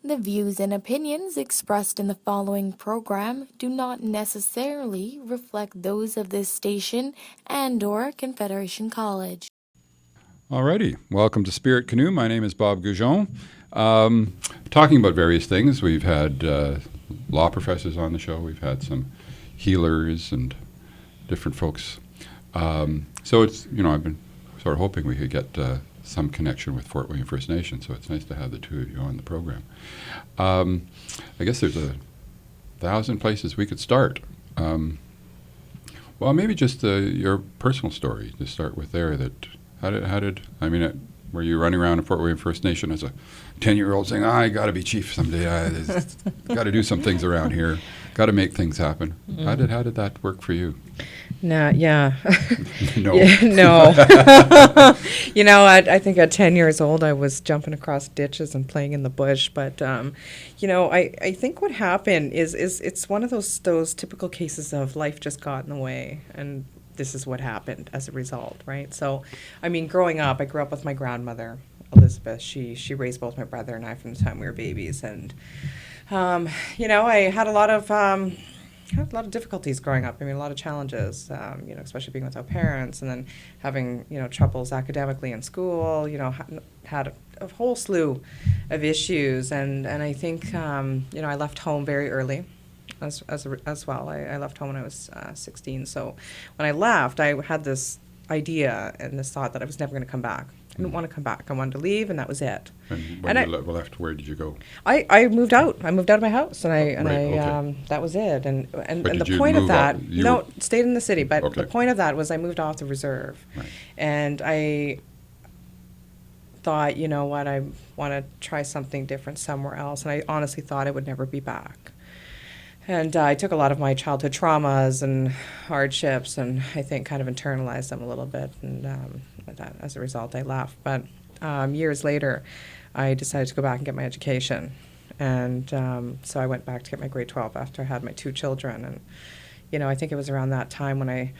The views and opinions expressed in the following program do not necessarily reflect those of this station and/or Confederation College. Alrighty, welcome to Spirit Canoe. My name is Bob Goujon. Talking about various things. We've had law professors on the show. We've had some healers and different folks. So it's, I've been sort of hoping we could get some connection with Fort William First Nation. So it's nice to have the two of you on the program. I guess there's 1,000 places we could start. Well, maybe just your personal story to start with there. Were you running around in Fort William First Nation as a 10-year-old saying, I got to be chief someday. I got to do some things around here. Got to make things happen. How did that work for you? No, yeah. No. Yeah, no. I think at 10 years old, I was jumping across ditches and playing in the bush. But, I think what happened is it's one of those typical cases of life just got in the way. And this is what happened as a result, right? So, growing up, I grew up with my grandmother, Elizabeth. She raised both my brother and I from the time we were babies. And, I had a lot of difficulties growing up. A lot of challenges, especially being without parents and then having, troubles academically in school, had a whole slew of issues. And I think, I left home very early as well. I left home when I was 16. So when I left, I had this idea and this thought that I was never going to come back. I didn't want to come back. I wanted to leave, and that was it. And when you left, where did you go? I moved out. I moved out of my house, and Okay. that was it. And But the point of that, stayed in the city. But Okay. the point of that was I moved off the reserve, Right. and I thought, you know what, I want to try something different somewhere else. And I honestly thought I would never be back. And I took a lot of my childhood traumas and hardships, and I think kind of internalized them a little bit. And as a result, I left. But years later, I decided to go back and get my education. And so I went back to get my grade 12 after I had my two children. And, I think it was around that time when I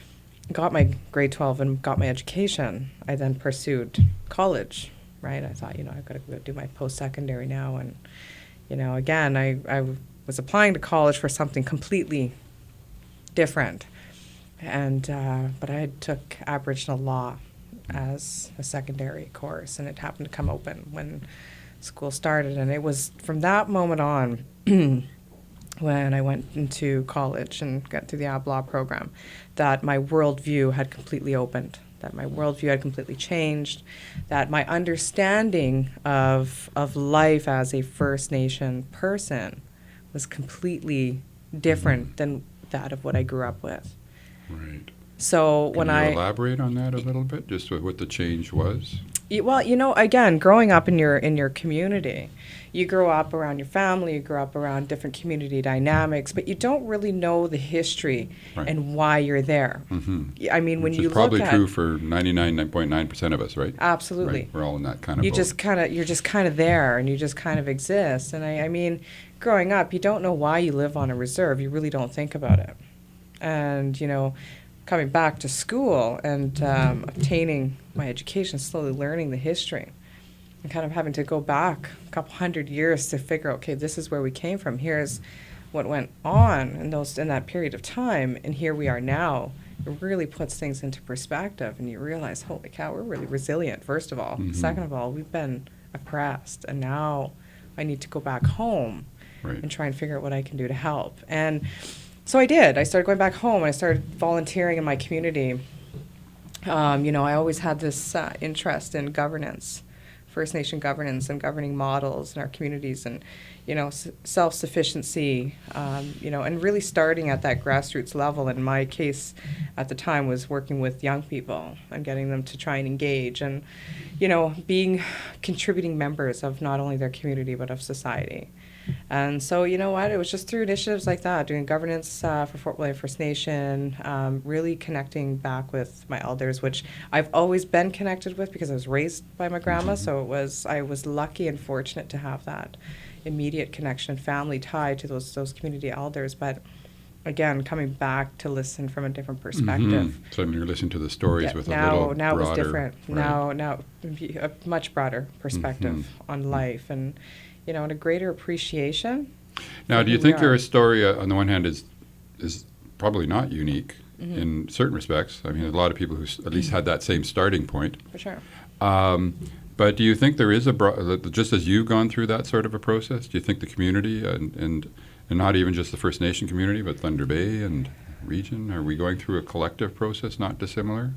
got my grade 12 and got my education, I then pursued college, right? I thought, I've got to go do my post-secondary now. And, again, I was applying to college for something completely different. And but I took Aboriginal law as a secondary course, and it happened to come open when school started. And it was from that moment on when I went into college and got through the AB law program that my worldview had completely opened, that my worldview had completely changed, that my understanding of life as a First Nation person was completely different than that of what I grew up with. Right. So Can you elaborate on that a little bit, just what the change was? Well, again, growing up in your community, you grow up around your family, you grow up around different community dynamics, but you don't really know the history Right. and why you're there. Mm-hmm. When Which you is probably look at true for 99.9% of us, right? absolutely. Right. We're all in that kind of You're boat. just kind of there, and you just kind of exist. And I mean, growing up, you don't know why you live on a reserve. You really don't think about it. And coming back to school and obtaining my education, slowly learning the history, and kind of having to go back a couple hundred years to figure out, okay, this is where we came from. Here's what went on in that period of time, and here we are now. It really puts things into perspective, and you realize, holy cow, we're really resilient, first of all. Mhm. Second of all, we've been oppressed, and now I need to go back home Right. and try and figure out what I can do to help. And so I did. I started going back home, and I started volunteering in my community. I always had this interest in governance, First Nation governance and governing models in our communities, and self-sufficiency, and really starting at that grassroots level. In my case at the time was working with young people and getting them to try and engage and, being contributing members of not only their community but of society. And so, it was just through initiatives like that, doing governance for Fort William First Nation, really connecting back with my elders, which I've always been connected with because I was raised by my grandma. So I was lucky and fortunate to have that immediate connection, family tie to those community elders. But again, coming back to listen from a different perspective. So you're listening to the stories with a now little now broader, it was different. right. Now a much broader perspective on life, and and a greater appreciation. Now, for do you who think we are. your story, on the one hand, is probably not unique in certain respects? I mean, a lot of people who at least had that same starting point. For sure. But do you think there is just as you've gone through that sort of a process, do you think the community and not even just the First Nation community, but Thunder Bay and region, are we going through a collective process not dissimilar?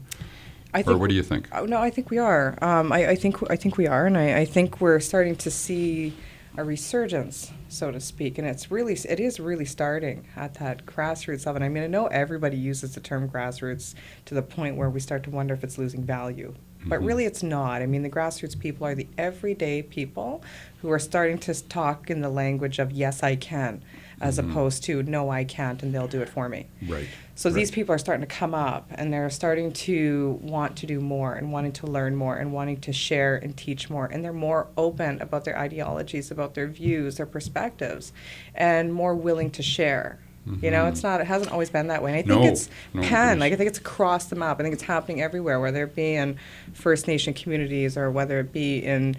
Or what do you think? No, I think we are. I think we are, and I think we're starting to see a resurgence, so to speak, and it is really starting at that grassroots level. And I mean, I know everybody uses the term grassroots to the point where we start to wonder if it's losing value. But really it's not. I mean, the grassroots people are the everyday people who are starting to talk in the language of yes, I can, as opposed to no, I can't, and they'll do it for me. Right. So these people are starting to come up, and they're starting to want to do more and wanting to learn more and wanting to share and teach more. And they're more open about their ideologies, about their views, their perspectives, and more willing to share. It hasn't always been that way. And I think I think it's across the map. I think it's happening everywhere, whether it be in First Nation communities or whether it be in,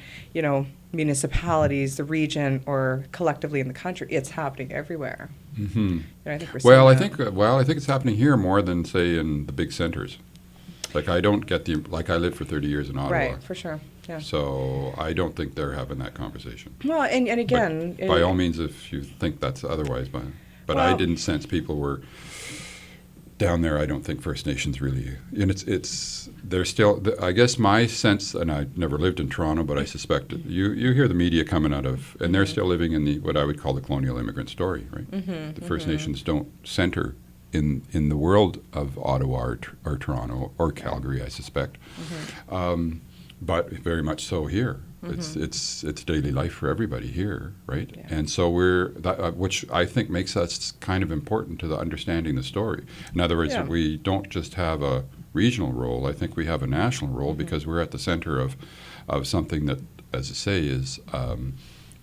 municipalities, the region, or collectively in the country. It's happening everywhere. And I think we're seeing Well, I that. think it's happening here more than, say, in the big centers. Like, I don't get I lived for 30 years in Ottawa. Right, for sure. Yeah. So I don't think they're having that conversation. Well, and again, By all means, if you think that's otherwise, but I didn't sense people were down there. I don't think First Nations really, and they're still. I guess my sense, and I never lived in Toronto, but I suspect you hear the media coming out of, and they're still living in what I would call the colonial immigrant story, right? The First Nations don't center in the world of Ottawa or Toronto or Calgary, I suspect, but very much so here. It's daily life for everybody here, right? Yeah. And so which I think makes us kind of important to the understanding the story. In other words, we don't just have a regional role. I think we have a national role because we're at the center of something that, as I say, is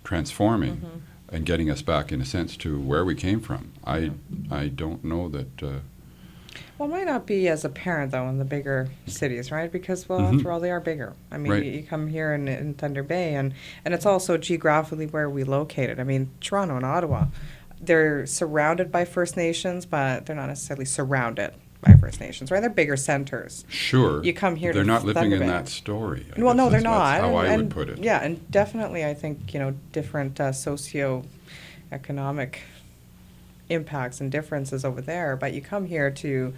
transforming and getting us back, in a sense, to where we came from. I don't know that. Well, it might not be as apparent, though, in the bigger cities, right? Because, well, after all, they are bigger. I mean, Right. you come here in Thunder Bay, and it's also geographically where we located. I mean, Toronto and Ottawa, they're surrounded by First Nations, but they're not necessarily surrounded by First Nations, right? They're bigger centers. Sure. You come here They're to not living Thunder in Bay. that story. I Well, guess no, they're that's not. how I and, would put it. Yeah, and definitely, I think, different socio-economic impacts and differences over there. But you come here to,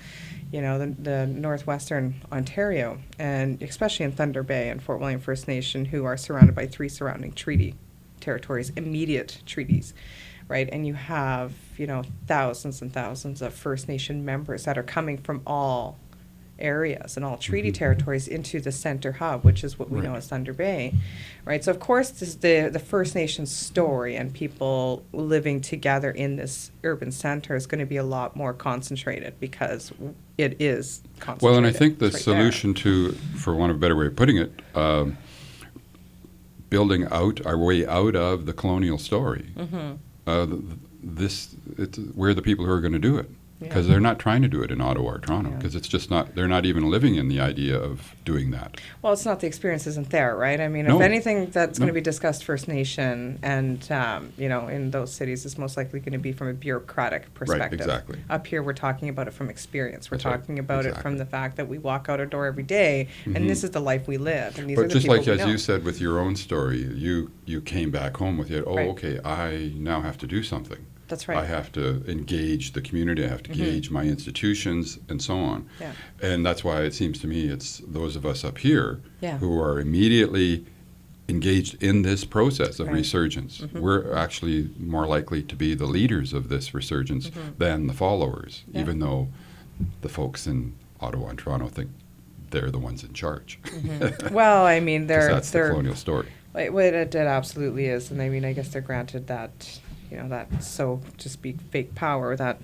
the northwestern Ontario, and especially in Thunder Bay and Fort William First Nation, who are surrounded by 3 surrounding treaty territories, immediate treaties, right? And you have, thousands and thousands of First Nation members that are coming from all areas and all treaty territories into the center hub, which is what we know as Thunder Bay, right? So of course this, the First Nations story and people living together in this urban center is going to be a lot more concentrated because it is concentrated. Well, and I think the It's right solution to, for want of a better way of putting it, building out our way out of the colonial story. We're the people who are going to do it. Because they're not trying to do it in Ottawa or Toronto, because it's just not, they're not even living in the idea of doing that. Well, it's not, the experience isn't there, right? I mean, No. if anything that's going No. to be discussed First Nation and, in those cities is most likely going to be from a bureaucratic perspective. exactly. Up here, we're talking about it from experience. We're That's right. talking about it Exactly. from the fact that we walk out our door every day, and this is the life we live, and these are But the just people like we as know. you said with your own story, you came back home with it, Right. okay, I now have to do something. That's right. I have to engage the community, I have to engage my institutions, and so on. Yeah. And that's why it seems to me it's those of us up here Yeah. who are immediately engaged in this process of Right. resurgence. We're actually more likely to be the leaders of this resurgence than the followers, Yeah. even though the folks in Ottawa and Toronto think they're the ones in charge. Well, I mean, 'Cause they're that's the colonial story. It absolutely is, and I mean, I guess they're granted that, that, so to speak, fake power that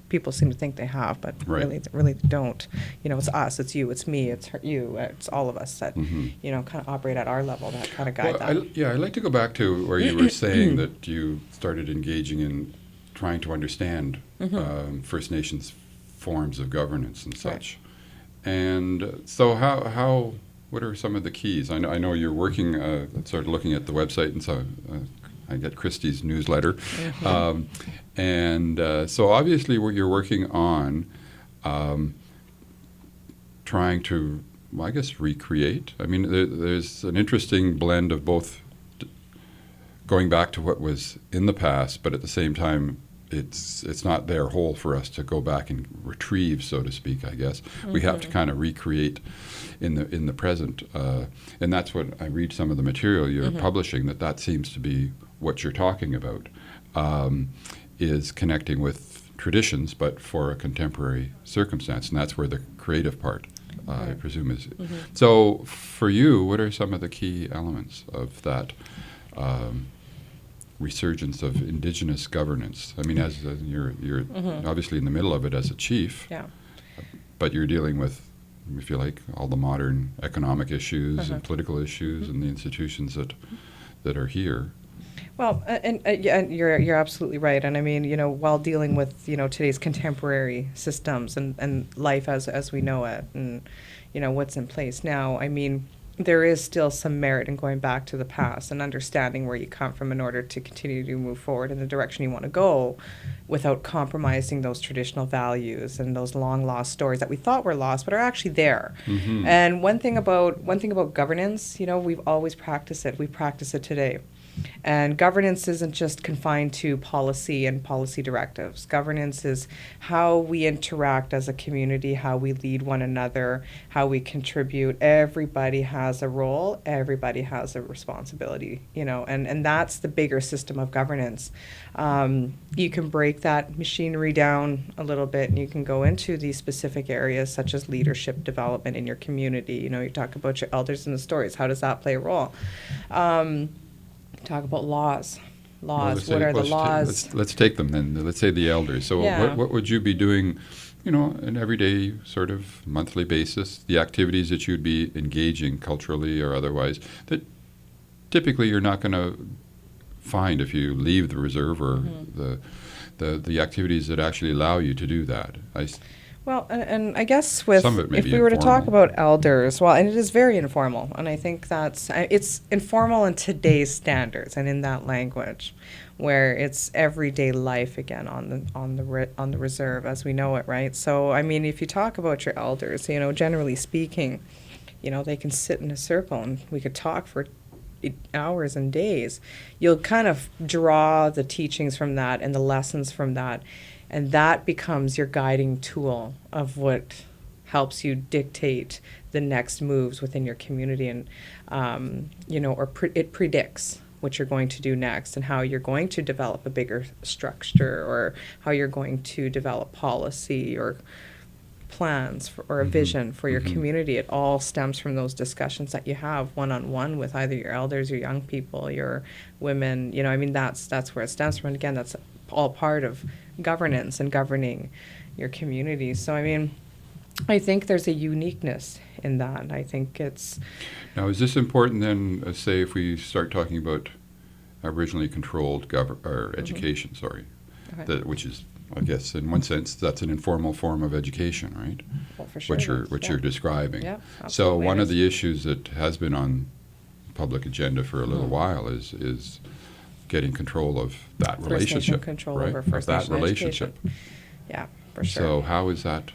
people seem to think they have, but Right. really they don't. It's us, it's you, it's me, it's you, it's all of us that, kind of operate at our level, that kind of guide Well, that. I'd like to go back to where you were saying that you started engaging in trying to understand First Nations forms of governance and such. And so what are some of the keys? I know you're working, started looking at the website and so I get Christie's newsletter. So obviously what you're working on trying to, well, I guess, recreate. I mean, there's an interesting blend of both going back to what was in the past, but at the same time, it's not there whole for us to go back and retrieve, so to speak, I guess. We have to kind of recreate in the present. And that's what I read some of the material you're publishing, that seems to be what you're talking about, is connecting with traditions, but for a contemporary circumstance. And that's where the creative part, I presume, is. So for you, what are some of the key elements of that resurgence of Indigenous governance? I mean, as you're obviously in the middle of it as a chief, but you're dealing with, if you like, all the modern economic issues and political issues and the institutions that are here. Well, and you're absolutely right. And I mean, while dealing with, today's contemporary systems and life as we know it, and, what's in place now, I mean, there is still some merit in going back to the past and understanding where you come from in order to continue to move forward in the direction you want to go without compromising those traditional values and those long lost stories that we thought were lost but are actually there. And one thing about governance, we've always practiced it. We practice it today. And governance isn't just confined to policy and policy directives. Governance is how we interact as a community, how we lead one another, how we contribute. Everybody has a role, everybody has a responsibility, and that's the bigger system of governance. You can break that machinery down a little bit and you can go into these specific areas such as leadership development in your community. You talk about your elders and the stories. How does that play a role? Talk about laws. Well, What are the laws? Let's take them then. Let's say the elders. So what would you be doing, an everyday sort of monthly basis, the activities that you'd be engaging culturally or otherwise that typically you're not going to find if you leave the reserve, or the activities that actually allow you to do that? Well, and I guess if we were to talk informal. about elders, well, and it is very informal, and I think it's informal in today's standards and in that language, where it's everyday life again on the reserve as we know it, right? So, I mean, if you talk about your elders, generally speaking, they can sit in a circle and we could talk for hours and days. You'll kind of draw the teachings from that and the lessons from that. And that becomes your guiding tool of what helps you dictate the next moves within your community, and it predicts what you're going to do next and how you're going to develop a bigger structure, or how you're going to develop policy or plans or a vision for your community. It all stems from those discussions that you have one-on-one with either your elders, your young people, your women. That's where it stems from. And again, that's all part of governance and governing your community. So, I think there's a uniqueness in that. I think it's... Now, is this important then, say, if we start talking about Aboriginally controlled education, which is, I guess, in one sense, that's an informal form of education, right? Well, for sure. What you're describing. Yeah, so one of the issues that has been on public agenda for a little while is getting control of that First relationship, Nation control right? over First of that Nation relationship. education. Yeah, for sure. So how is that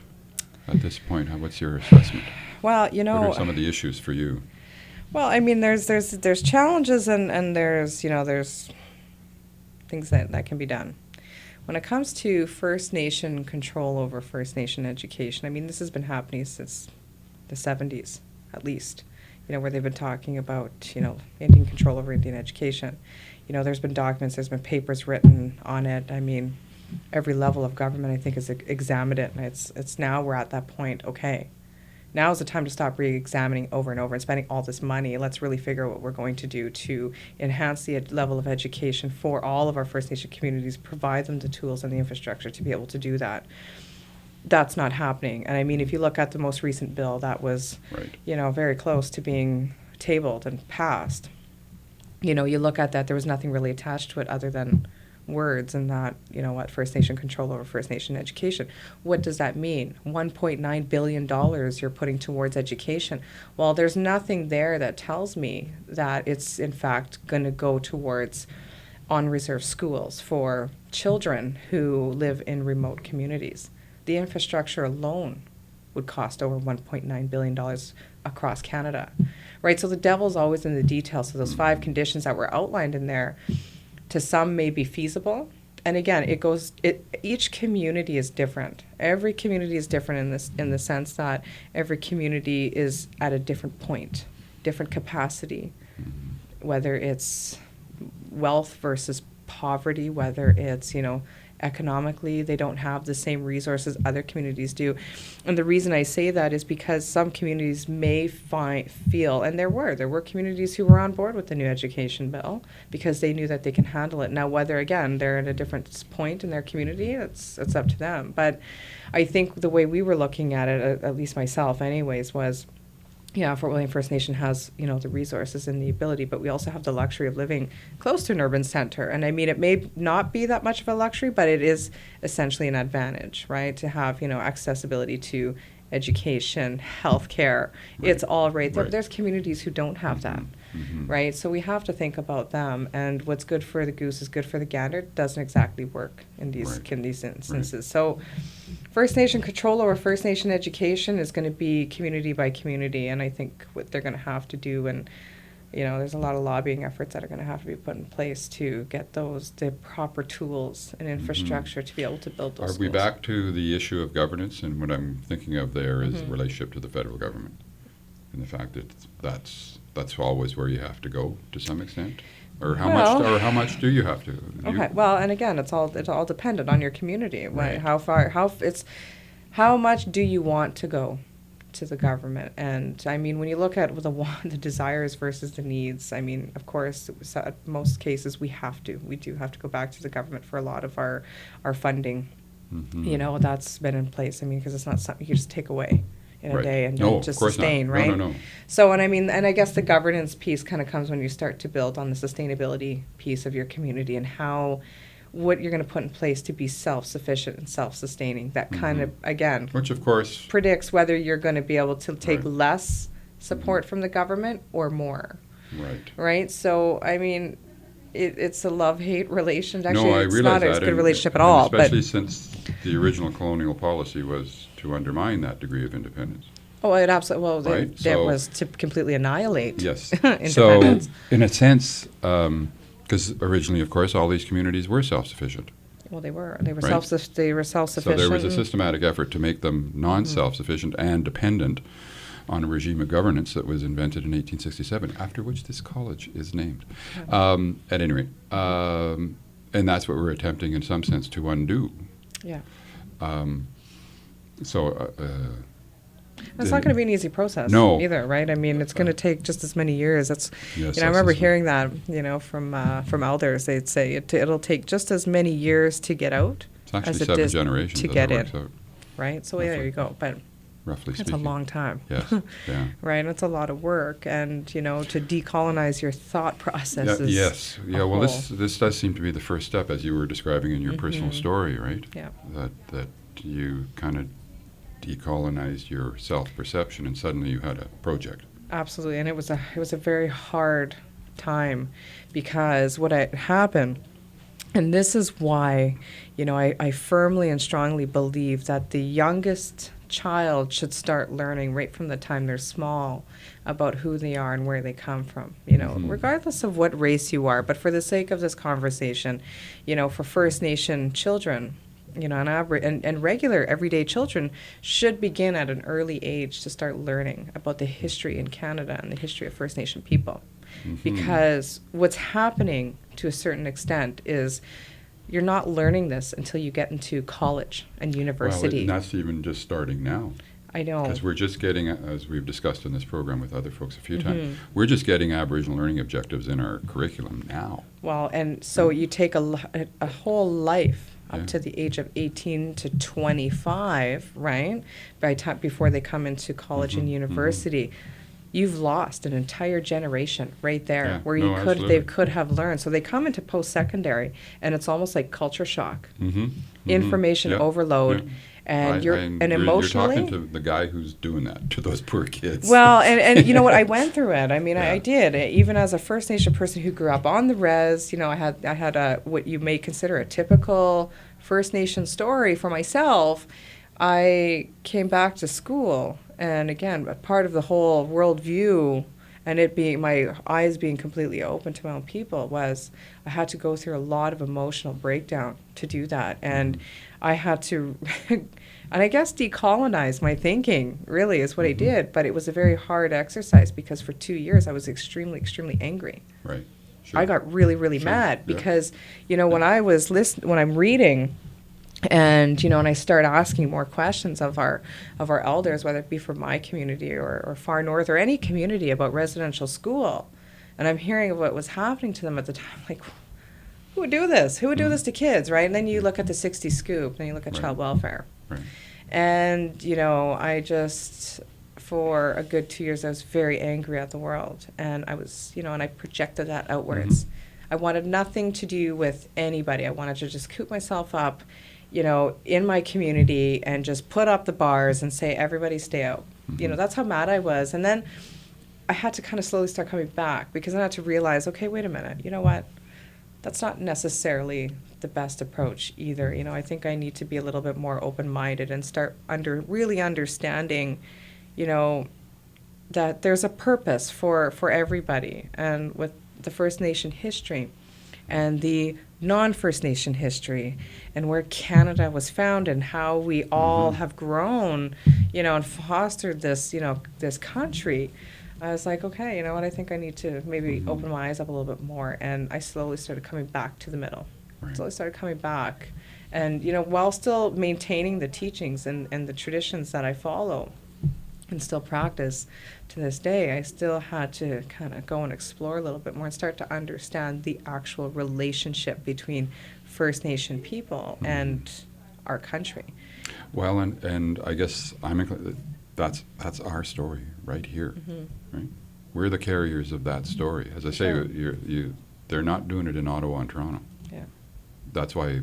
at this point? What's your assessment? Well, what are some of the issues for you? Well, there's challenges and there's things that can be done. When it comes to First Nation control over First Nation education, this has been happening since the 70s, at least, where they've been talking about, Indian control over Indian education. There's been documents, there's been papers written on it. Every level of government, I think, has examined it, and it's now we're at that point, okay, now is the time to stop re-examining over and over and spending all this money. Let's really figure out what we're going to do to enhance the level of education for all of our First Nation communities, provide them the tools and the infrastructure to be able to do that. That's not happening. And if you look at the most recent bill, that was, very close to being tabled and passed. You look at that, there was nothing really attached to it other than words, and that, First Nation control over First Nation education. What does that mean? $1.9 billion you're putting towards education. Well, there's nothing there that tells me that it's in fact going to go towards on-reserve schools for children who live in remote communities. The infrastructure alone would cost over $1.9 billion across Canada, right? So the devil's always in the details. So those 5 conditions that were outlined in there, to some may be feasible. And again, each community is different. Every community is different in the sense that every community is at a different point, different capacity, whether it's wealth versus poverty, whether it's, economically they don't have the same resources other communities do. And the reason I say that is because some communities may feel, and there were communities who were on board with the new education bill because they knew that they can handle it. Now, whether, again, they're at a different point in their community, it's up to them. But I think the way we were looking at it, at least myself anyways, was, yeah, Fort William First Nation has, the resources and the ability, but we also have the luxury of living close to an urban center. And I mean, it may not be that much of a luxury, but it is essentially an advantage, right? To have, accessibility to education, healthcare. Right. It's all right there. Right. There's communities who don't have that, right? So we have to think about them. And what's good for the goose is good for the gander doesn't exactly work in these instances. Right. So First Nation control over First Nation education is going to be community by community, and I think what they're going to have to do, and there's a lot of lobbying efforts that are going to have to be put in place to get the proper tools and infrastructure to be able to build those schools. Are we back to the issue of governance? And what I'm thinking of there is the relationship to the federal government, and the fact that that's always where you have to go to some extent. Or how much do you have to? Okay. Well, and again, it's all dependent on your community. Right. How much do you want to go to the government? And I mean, when you look at the desires versus the needs, I mean, of course, in most cases we do have to go back to the government for a lot of our funding. That's been in place. I mean, because it's not something you just take away in a day and just sustain, not. right? No. So, and I guess the governance piece kind of comes when you start to build on the sustainability piece of your community and what you're going to put in place to be self-sufficient and self-sustaining. That kind of, again, which of course predicts whether you're going to be able to take less support from the government or more. Right? So, I mean, it's a love-hate relationship. Actually, it's not a good relationship at all. Especially since the original colonial policy was to undermine that degree of independence. Oh, it absolutely. Well, it was to completely annihilate. Yes. Independence. So, in a sense, because originally, of course, all these communities were self-sufficient. Well, they were. They were self-sufficient. So there was a systematic effort to make them non-self-sufficient and dependent on a regime of governance that was invented in 1867, after which this college is named. At any rate, and that's what we're attempting, in some sense, to undo. Yeah. It's not going to be an easy process either, right? I mean, it's going to take just as many years. I remember hearing that, from elders. They'd say it'll take just as many years to get out as it did to get in, right? So there you go. But roughly speaking, it's a long time. Yes, yeah. Right, and it's a lot of work, and to decolonize your thought processes. Yes, yeah. Well, this does seem to be the first step, as you were describing in your personal story, right? Yeah. That you kind of decolonized your self-perception, and suddenly you had a project. Absolutely, and it was a very hard time, because what had happened, and this is why, I firmly and strongly believe that the youngest child should start learning right from the time they're small about who they are and where they come from, regardless of what race you are. But for the sake of this conversation, for First Nation children, and regular everyday children should begin at an early age to start learning about the history in Canada and the history of First Nation people. Because what's happening to a certain extent is you're not learning this until you get into college and university. Well, and that's even just starting now. I know. Because we're just getting, as we've discussed in this program with other folks a few times, we're just getting Aboriginal learning objectives in our curriculum now. Well, and so you take a whole life up to the age of 18 to 25, right? Before they come into college and university. You've lost an entire generation right there where they could have learned. So they come into post-secondary, and it's almost like culture shock, information overload, and you're emotionally. talking to the guy who's doing that to those poor kids. Well, and you know what, I went through it. I mean, Yeah. I did. Even as a First Nation person who grew up on the res, I had a what you may consider a typical First Nation story for myself. I came back to school, and again, a part of the whole worldview and it being my eyes being completely open to my own people was I had to go through a lot of emotional breakdown to do that, and I had to and I guess decolonize my thinking really is what I did, but it was a very hard exercise because for 2 years I was extremely angry. Right. Sure. I got really Sure. mad Yeah. because when I was when I'm reading and and I start asking more questions of our elders, whether it be from my community or far north or any community about residential school, and I'm hearing of what was happening to them at the time, like, who would do this? Who would do this to kids, right? And then you look at the 60 Scoop, then you look at Right. child welfare. Right. And, I just, for a good 2 years, I was very angry at the world. And I was, and I projected that outwards. I wanted nothing to do with anybody. I wanted to just coop myself up, in my community and just put up the bars and say, everybody stay out. That's how mad I was. And then I had to kind of slowly start coming back because I had to realize, okay, wait a minute, you know what? That's not necessarily the best approach either. I think I need to be a little bit more open-minded and start really understanding, that there's a purpose for everybody. And with the First Nation history and the non-First Nation history and where Canada was found and how we all have grown, and fostered this, this country, I was like, okay, you know what, I think I need to maybe open my eyes up a little bit more. And I slowly started coming back to the middle. Right. Slowly started coming back. And, while still maintaining the teachings and the traditions that I follow and still practice to this day, I still had to kind of go and explore a little bit more and start to understand the actual relationship between First Nation people and our country. Well, and I guess that's our story right here, right? We're the carriers of that story. As I say, Sure. they're not doing it in Ottawa and Toronto. Yeah. That's why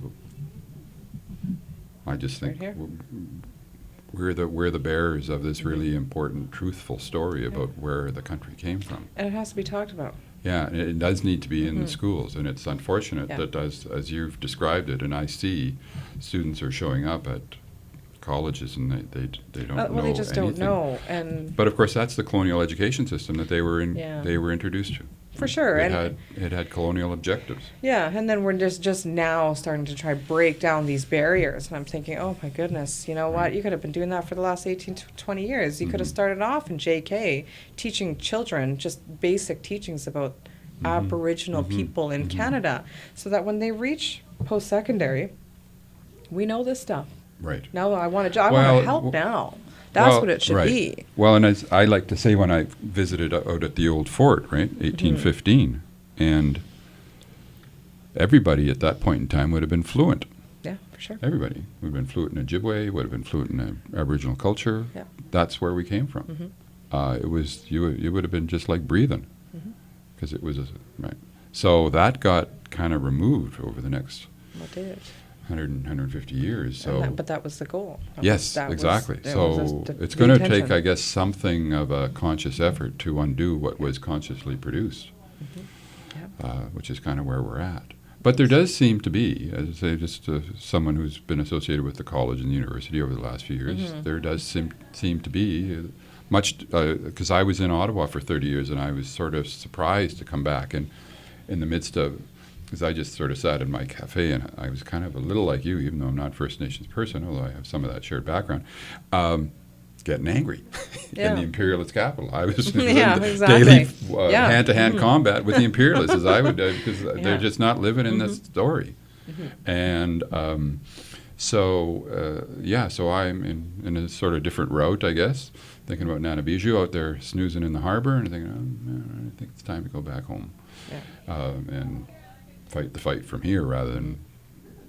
I just think Right here. we're the bearers of this really important, truthful story about where the country came from. And it has to be talked about. Yeah, and it does need to be in the schools, and it's unfortunate Yeah. that as you've described it, and I see students are showing up at colleges and they don't know Well, they just anything. don't know. And But of course, that's the colonial education system that they were Yeah. introduced to. for sure. It And had colonial objectives. yeah, and then we're just now starting to try break down these barriers. And I'm thinking, oh my goodness, you know what? You could have been doing that for the last 18 to 20 years. You could have started off in JK teaching children just basic teachings about Aboriginal people in Canada so that when they reach post-secondary, we know this stuff. Right. Now I want to Well, help now. That's Well, what it should right. be. Well, and as I like to say when I visited out at the old fort, right, 1815, and everybody at that point in time would have been fluent. Yeah, for sure. Everybody would have been fluent in Ojibwe, would have been fluent in Aboriginal culture. Yeah. That's where we came from. It was you would have been just like breathing, because it was right. So that got kind of removed over the next What did? 150 years. So But that was the goal. yes, exactly. So it's going to take, I guess, something of a conscious effort to undo what was consciously produced, which is kind of where we're at. But there does seem to be, as I say, just someone who's been associated with the college and the university over the last few years, there does seem to be much, because I was in Ottawa for 30 years and I was sort of surprised to come back and in the midst of, because I just sort of sat in my cafe and I was kind of a little like you, even though I'm not a First Nations person, although I have some of that shared background, getting angry in the imperialist capital. I was in daily hand-to-hand combat with the imperialists, as I would, because they're just not living in this story. And so I'm in a sort of different route, I guess, thinking about Nanabiju out there snoozing in the harbor and thinking, oh, man, I think it's time to go back home. And fight the fight from here rather than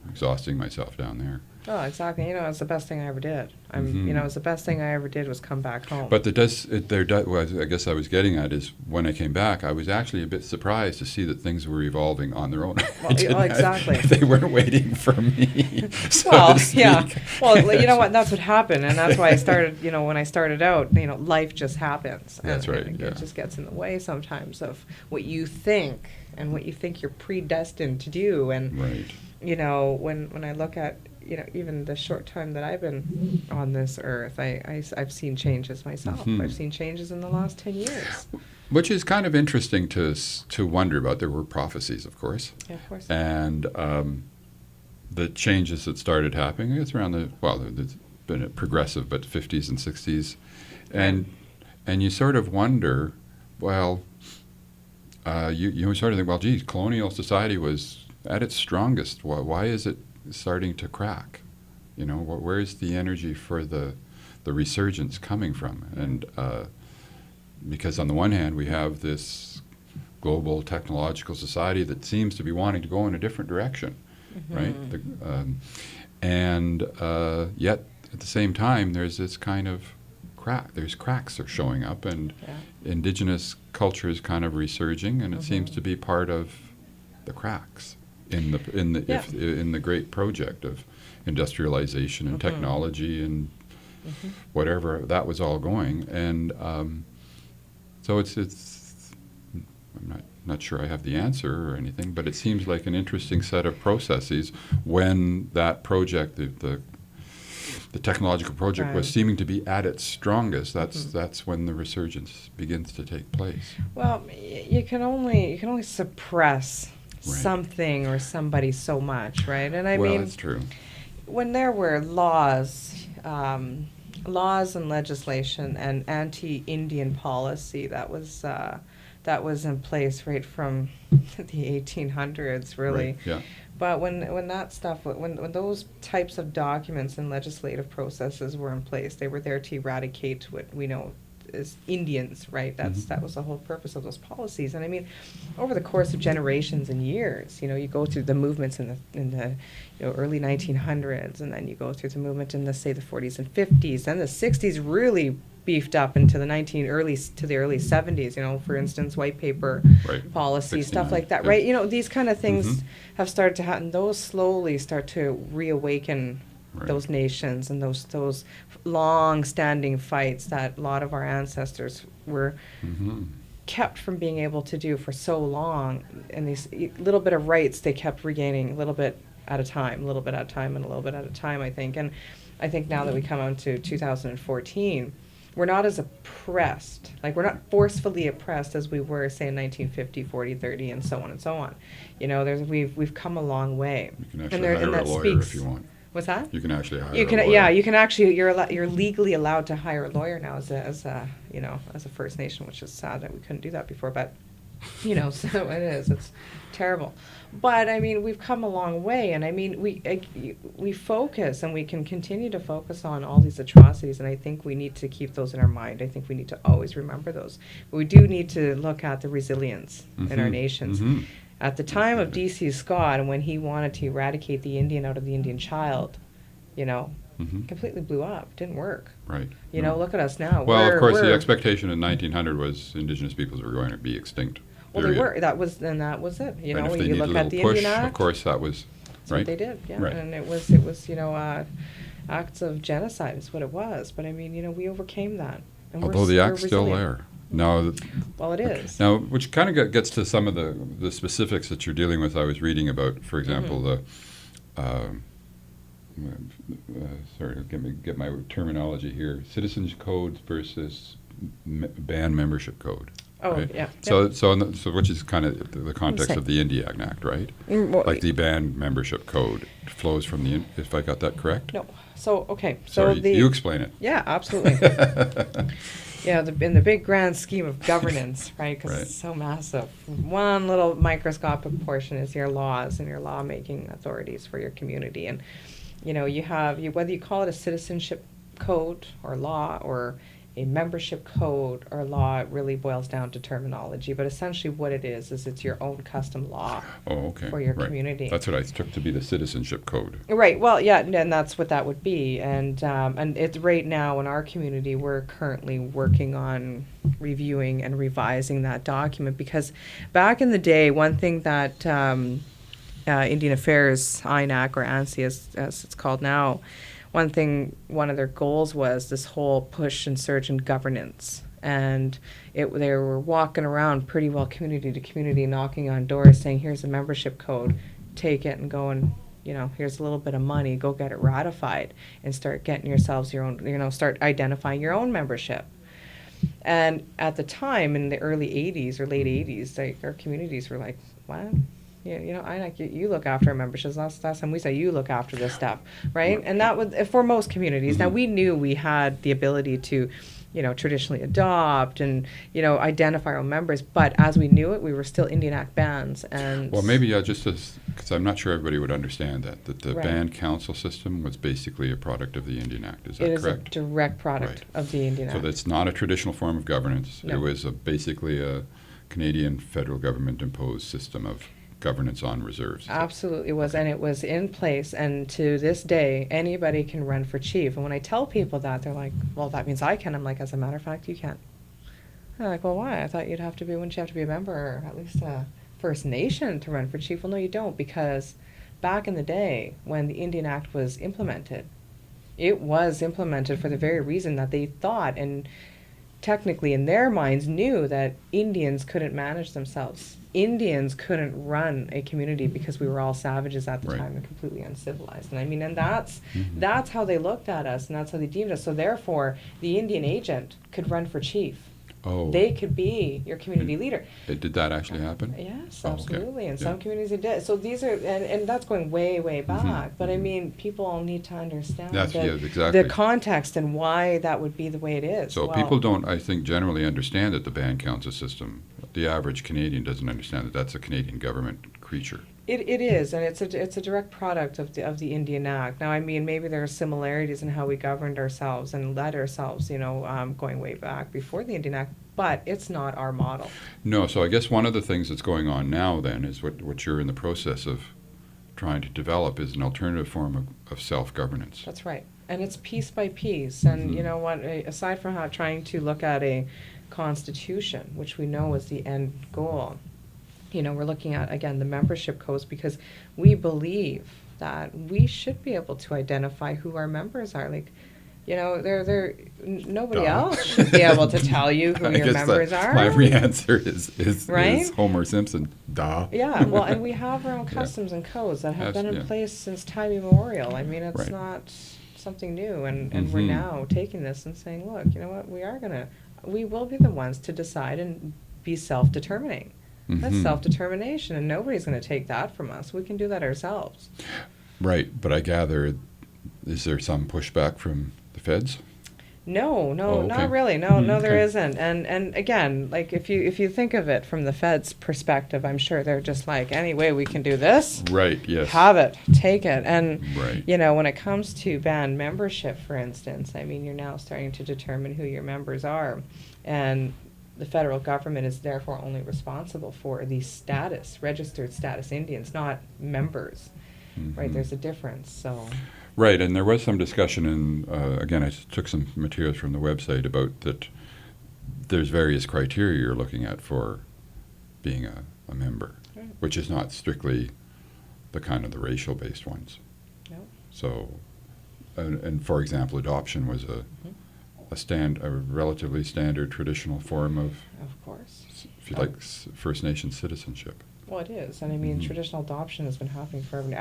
exhausting myself down there. Oh, exactly. You know, it's the best thing I ever did. You know, it's the best thing I ever did was come back home. But I guess I was getting at is when I came back, I was actually a bit surprised to see that things were evolving on their own. Well, exactly. They weren't waiting for me. So Well, to speak. yeah. Well, you know what? That's what happened, and that's why I started. You know, when I started out, you know, life just happens. That's right, And yeah. it just gets in the way sometimes of what you think and what you think you're predestined to do. And Right. you know, when I look at, you know, even the short time that I've been on this earth, I've seen changes myself. Mhm. I've seen changes in the last 10 years. Which is kind of interesting to wonder about. There were prophecies, of course, Yeah, of course. and the changes that started happening. It's around it's been a progressive, but 50s and 60s, and you sort of wonder, well, you sort of think, well, geez, colonial society was at its strongest. Why is it starting to crack? You know, where's the energy for the resurgence coming from? And because on the one hand, we have this global technological society that seems to be wanting to go in a different direction, right? And yet, at the same time, there's this kind of crack. There's cracks are showing up, and indigenous culture is kind of resurging, and it seems to be part of the cracks in the great project of industrialization and technology and whatever that was all going. And so it's I'm not sure I have the answer or anything, but it seems like an interesting set of processes when that project, the technological project, was seeming to be at its strongest. That's when the resurgence begins to take place. Well, you can only suppress something or somebody so much, right? And I mean, that's true. When there were laws and legislation and anti-Indian policy that was in place right from the 1800s, really. Right, yeah. But when that stuff, when those types of documents and legislative processes were in place, they were there to eradicate what we know as Indians, right? That was the whole purpose of those policies. And I mean, over the course of generations and years, you know, you go through the movements in the early 1900s, and then you go through the movement in the 40s and 50s, and the 60s really beefed up into the early 70s. You know, for instance, white paper policy, stuff like that, right? You know, these kind of things have started to happen. Those slowly start to reawaken those nations and those long-standing fights that a lot of our ancestors were kept from being able to do for so long. And these little bit of rights they kept regaining a little bit at a time, and a little bit at a time, I think. And I think now that we come on to 2014, we're not as oppressed, like we're not forcefully oppressed as we were, say, in 1950, 40, 30, and so on and so on. You know, we've come a long way. You can actually hire a lawyer if you want. What's that? You can actually hire a lawyer. Yeah, you can actually, you're legally allowed to hire a lawyer now as a First Nation, which is sad that we couldn't do that before, but, you know, so it is. It's terrible. But, I mean, we've come a long way, and I mean, we focus, and we can continue to focus on all these atrocities, and I think we need to keep those in our mind. I think we need to always remember those. But we do need to look at the resilience in our nations. At the time of D.C. Scott, and when he wanted to eradicate the Indian out of the Indian child, you know, completely blew up. Didn't work. Right. You know, look at us now. Well, of course, the expectation in 1900 was Indigenous peoples were going to be extinct. Well, they were. That was it. You know, when you look at the push, Indian Act, of course, that was that's what they did. Yeah, right. And it was you know, acts of genocide is what it was. But I mean, you know, we overcame that. And although the act's still there. Now, well, it is. Now, which kind of gets to some of the specifics that you're dealing with. I was reading about, for example, the sorry, get my terminology here. Citizens Code versus band membership code. Oh, right? yeah. So which is kind of the context of the Indian Act, right? Well, like the band membership code flows from the. If I got that correct. No. So okay. So sorry, you explain it. Yeah, absolutely. Yeah, in the big grand scheme of governance, right? Because it's so massive. One little microscopic portion is your laws and your lawmaking authorities for your community, and you know you have whether you call it a citizenship code or law or a membership code or law. It really boils down to terminology, but essentially what it is it's your own custom law Oh, okay. for your Right. community. That's what I took to be the citizenship code. Right. Well, yeah, and that's what that would be. And it's right now in our community, we're currently working on reviewing and revising that document because back in the day, one thing that Indian Affairs, INAC or ANSI as it's called now, one of their goals was this whole push and surge in governance. And they were walking around pretty well community to community, knocking on doors saying, here's a membership code, take it and go and, here's a little bit of money, go get it ratified and start getting yourselves your own, start identifying your own membership. And at the time in the early 80s or late 80s, our communities were like, what? You look after our memberships. Last time we said you look after this stuff, right? And that was for most communities. Mm-hmm. Now we knew we had the ability to, traditionally adopt and identify our own members, but as we knew it, we were still Indian Act bands. And Well, maybe just because I'm not sure everybody would understand that the Right. band council system was basically a product of the Indian Act. Is that it is correct? a direct product Right. of the Indian So Act. that's not a traditional form of governance. No. It was basically a Canadian federal government imposed system of governance on reserves. Absolutely, it was, and it was in place. And to this day, anybody can run for chief. And when I tell people that, they're like, "Well, that means I can." I'm like, "As a matter of fact, you can." They're like, "Well, why? I thought wouldn't you have to be a member, or at least a First Nation to run for chief?" Well, no, you don't, because back in the day when the Indian Act was implemented, it was implemented for the very reason that they thought and technically in their minds knew that Indians couldn't manage themselves. Indians couldn't run a community because we were all savages at the Right. time and completely uncivilized. And that's how they looked at us, and that's how they deemed us. So therefore, the Indian agent could run for chief. Oh, They could be your community leader. did that actually happen? Yes, Oh, okay. absolutely. In Yeah. some communities it did. So these are, and that's going way, way back. Mhm, But I mhm. mean, people all need to understand That's that yeah, exactly. the context and why that would be the way it is. So Well, people don't, I think, generally understand that the band council system. The average Canadian doesn't understand that that's a Canadian government creature. It is, and it's a direct product of the Indian Act. Now, I mean, maybe there are similarities in how we governed ourselves and led ourselves, going way back before the Indian Act, but it's not our model. No, so I guess one of the things that's going on now then is what you're in the process of trying to develop is an alternative form of self-governance. That's right, and it's piece by piece. And Mhm. you know what? Aside from trying to look at a constitution, which we know is the end goal, we're looking at again the membership codes because we believe that we should be able to identify who our members are. Like, nobody Duh. else should be able to tell you who I your guess members are. my every answer is Right? Homer Simpson. Duh. Yeah, well, and we have our own Yeah. customs and codes that have been in Yeah. place since time immemorial. I mean, it's Right. not something new, and we're Mhm. now taking this and saying, look, you know what, we will be the ones to decide and be self-determining. That's Mhm. self-determination, and nobody's going to take that from us. We can do that ourselves. Right, but I gather, is there some pushback from the feds? No, Oh, okay. not really. No, there Okay. isn't. And again, like if you think of it from the feds' perspective, I'm sure they're just like, any way we can do this, Right, yes. have it, take it. And Right. when it comes to band membership, for instance, I mean, you're now starting to determine who your members are, and the federal government is therefore only responsible for the registered status Indians, not members. Right? Mhm. There's a difference. So. Right, and there was some discussion, and again, I took some materials from the website about that there's various criteria you're looking at for being a member, Right. which is not strictly the kind of the racial-based ones. No. So, and for example, adoption was a relatively standard traditional form of, Of course. if you like, First Nation citizenship. Well, it is, and I mean, Mhm. traditional adoption has been happening forever.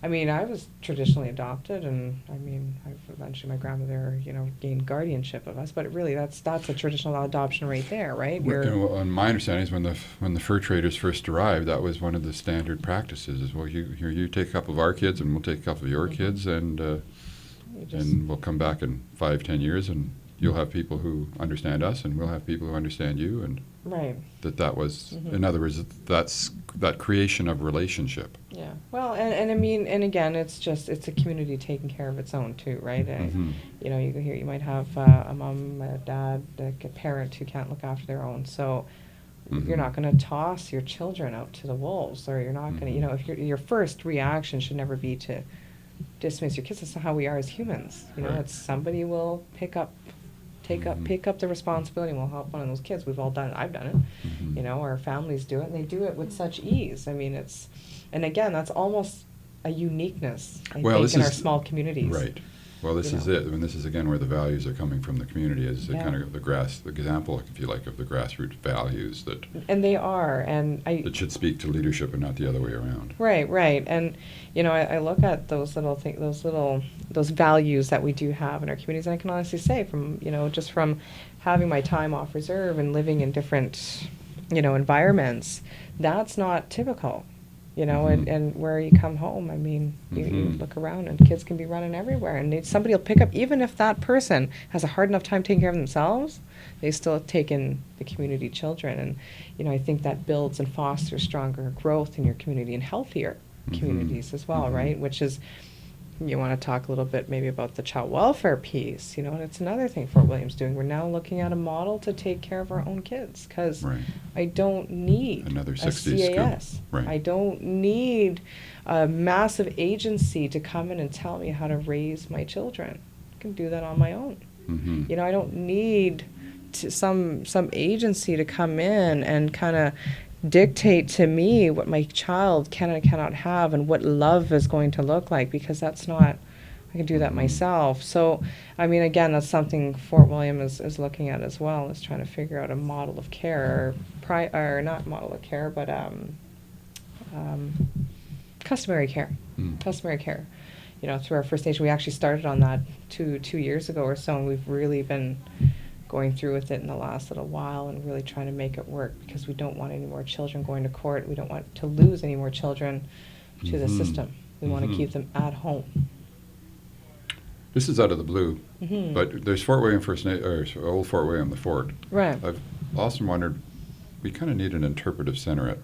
I mean, I was traditionally adopted, and I mean, eventually my grandmother, gained guardianship of us. But really, that's a traditional adoption right there, right? And my understanding is when the fur traders first arrived, that was one of the standard practices. Is well, you take a couple of our kids, and we'll take a couple of your Mhm. kids, and You just- we'll come back in 5-10 years, and you'll have people who understand us, and we'll have people who understand you, and Right. That was, in other words, that's that creation of relationship. Yeah. Well, and I mean, and again, it's a community taking care of its own too, right? You know, you might have a mom, a dad, a parent who can't look after their own. So you're not going to toss your children out to the wolves, or you're not going to, you know, if your first reaction should never be to dismiss your kids. That's not how we are as humans. You know, Right. it's somebody will pick up the responsibility and we'll help one of those kids. We've all done it. I've done it. You know, our families do it, and they do it with such ease. I mean, and again, that's almost a uniqueness, I think, in our small communities. Right. Well, this is it. I mean, this is again where the values are coming from the community, is the kind of the example, if you like, of the grassroots values that. And they are, and that should speak to leadership and not the other way around. Right, and you know, I look at those those values that we do have in our communities, and I can honestly say, from just from having my time off reserve and living in different environments, that's not typical. And where you come home, I mean, you look around and kids can be running everywhere, and somebody will pick up, even if that person has a hard enough time taking care of themselves, they still have taken the community children. And, I think that builds and fosters stronger growth in your community and healthier communities as well, right? Which is, you want to talk a little bit maybe about the child welfare piece, and it's another thing Fort William's doing. We're now looking at a model to take care of our own kids, because I don't need another a 60s CAS. school. Right. I don't need a massive agency to come in and tell me how to raise my children. I can do that on my own. I don't need some agency to come in and kind of dictate to me what my child can and cannot have and what love is going to look like, because that's not, I can do that myself. So, I mean, again, that's something Fort William is looking at as well, is trying to figure out a model of care, or not model of care, but customary care. Customary care. Through our First Nation, we actually started on that two years ago or so, and we've really been going through with it in the last little while and really trying to make it work, because we don't want any more children going to court. We don't want to lose any more children to the system. We want to keep them at home. This is out of the blue, but there's Fort William or Old Fort William, the fort. Right. I've often wondered, we kind of need an interpretive center at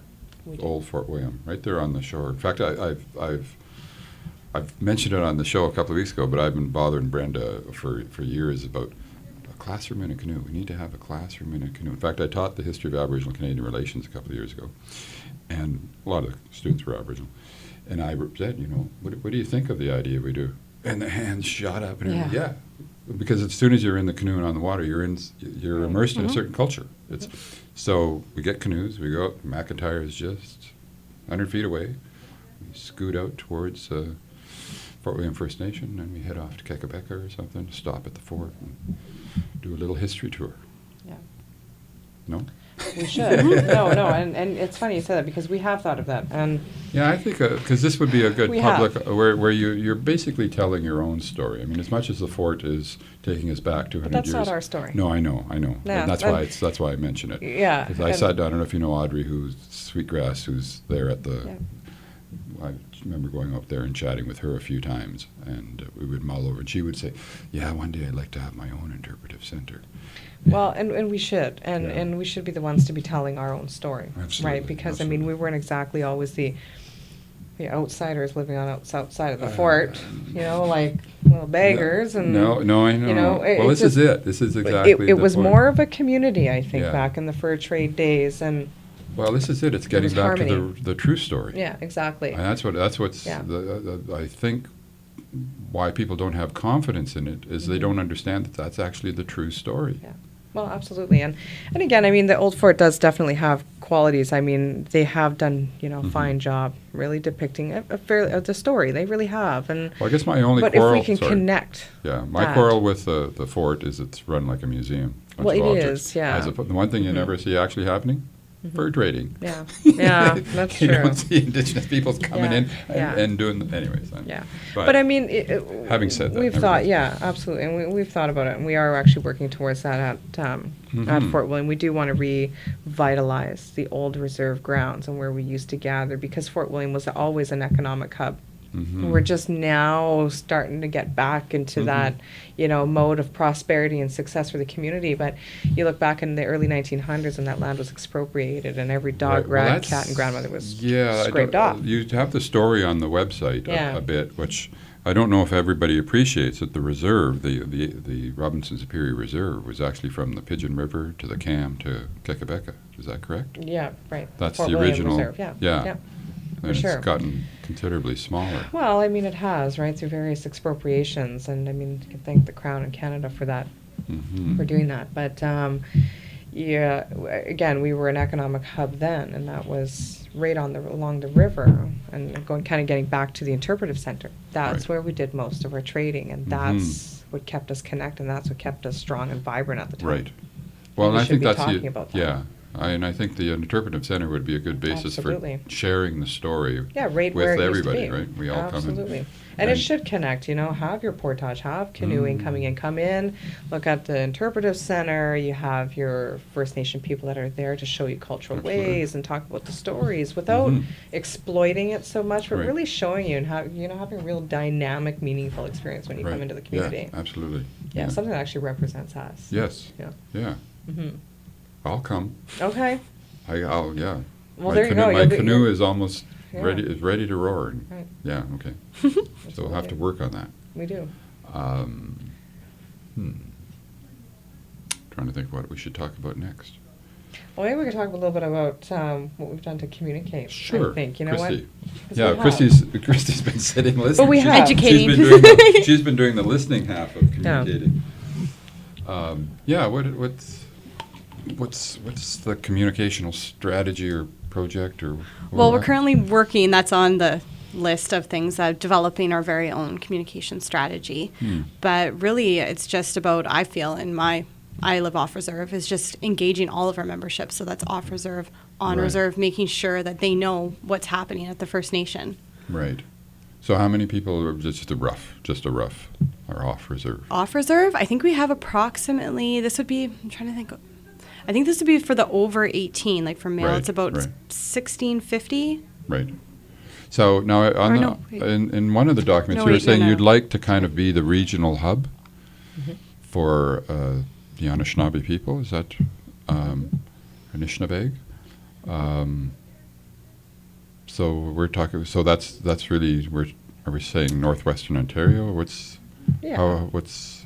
Old Fort William, right there on the shore. In fact, I've mentioned it on the show a couple of weeks ago, but I've been bothering Brenda for years about classroom in a canoe. We need to have a classroom in a canoe. In fact, I taught the history of Aboriginal Canadian relations a couple of years ago, and a lot of the students were Aboriginal. And I said, what do you think of the idea we do? And the hands shot up, and because as soon as you're in the canoe and on the water, you're immersed in a certain culture. So we get canoes, we go out. McIntyre is just 100 feet away. We scoot out towards Fort William First Nation, and we head off to Kekabeka or something, stop at the fort and do a little history tour. Yeah. No? We should. No, and it's funny you said that, because we have thought of that. And yeah, I think because this would be a good We public where you're basically telling your own story. I mean, as much as the fort is taking us back 200 but that's years. not our story. No, I know. Yeah, And that's why I mention it. Yeah. Because I sat down. I don't know if you know Audrey, who's Sweetgrass, who's there at the. Yeah. I remember going up there and chatting with her a few times, and we would mull over, and she would say, "Yeah, one day I'd like to have my own interpretive center." Well, and we should, and we should be the ones to be telling our own story, Absolutely, right? Because I absolutely. mean, we weren't exactly always the outsiders living on outside of the fort, like little beggars. And no, I know. Well, this is it. This is exactly. It was the point. more of a community, I think, Yeah. back in the fur trade days, and Well, this is it. It's getting was back to harmony. the true story. yeah, exactly. And that's what's Yeah. I think why people don't have confidence in it is they don't understand that that's actually the true story. Yeah. Well, absolutely, and again, I mean, the old fort does definitely have qualities. I mean, they have done a fine job really depicting the story. They really have, and Well, I guess my only but quarrel. if we can sorry. connect, Yeah, my that. quarrel with the fort is it's run like a museum. Bunch Well, of it objects. is, yeah. The one thing you never see actually happening, fur trading. yeah, yeah, that's You true. don't see Indigenous peoples coming Yeah, in yeah. and doing. Anyways. Yeah, But, but I mean, having said that, we've never thought, mind. yeah, absolutely, and we've thought about it, and we are actually working towards that at Fort William. We do want to revitalize the old reserve grounds and where we used to gather, because Fort William was always an economic hub We're just now starting to get back into that, mode of prosperity and success for the community. But you look back in the early 1900s and that land was expropriated and every dog, Right. Well, rat, cat, and grandmother was I scraped don't- off. You have the story on the website Yeah. a bit, which I don't know if everybody appreciates that the reserve, the Robinson Superior Reserve, was actually from the Pigeon River to the Cam to Kekabeka. Is that correct? Yeah, right. That's Fort the William original. Reserve, yeah. Yeah. For And sure. it's gotten considerably smaller. Well, I mean, it has, right, through various expropriations. And I mean, you can thank the Crown and Canada for that, for doing that. But, again, we were an economic hub then, and that was right along the river, and kind of getting back to the interpretive center. That's Right. where we did most of our trading, and that's what kept us connected, and that's what kept us strong and vibrant at the time. Right. Well, we and I should think be that's talking about that. yeah. And I think the interpretive center would be a good basis Absolutely. for sharing the story Yeah, right with where it everybody, used to be. right? We all Absolutely. come And it and- should connect, have your portage, have canoeing coming in. Come in, look at the interpretive center. You have your First Nation people that are there to show you cultural Absolutely. ways and talk about the stories without exploiting it so much, but Right. really showing you and having a real dynamic, meaningful experience when you right. come into the community. Yeah, absolutely. Yeah, something that actually represents us. Yes. Yeah. Yeah. I'll come. Okay. I'll yeah. Well, my there you go. My You'll be- canoe is almost Yeah. ready to roar. And Right. Yeah. Okay. So we'll have to work on that. We do. Trying to think what we should talk about next. Well, maybe we could talk a little bit about what we've done to communicate. Sure. I think. You know Christy. what? 'Cause Yeah, we have. Christy's been sitting listening. we have. Educating. She's been doing the listening half of communicating. Yeah. What's the communicational strategy or project or? Well, we're currently working, that's on the list of things, developing our very own communication strategy. But really, it's just about, I feel, in my I Live Off Reserve, is just engaging all of our membership. So that's off reserve, on Right. reserve, making sure that they know what's happening at the First Nation. Right. So how many people are just a rough, are off reserve? Off reserve, I think we have approximately, I'm trying to think, I think this would be for the over 18, like for male, Right, it's about right. 1650. Right. So now Or no, wait. in one of the documents, No, you were wait, no, saying no. you'd like to kind of be the regional hub for the Anishinaabe people. Is that Anishinaabe? So we're talking. So that's really. Are we saying northwestern Ontario? What's Yeah. what's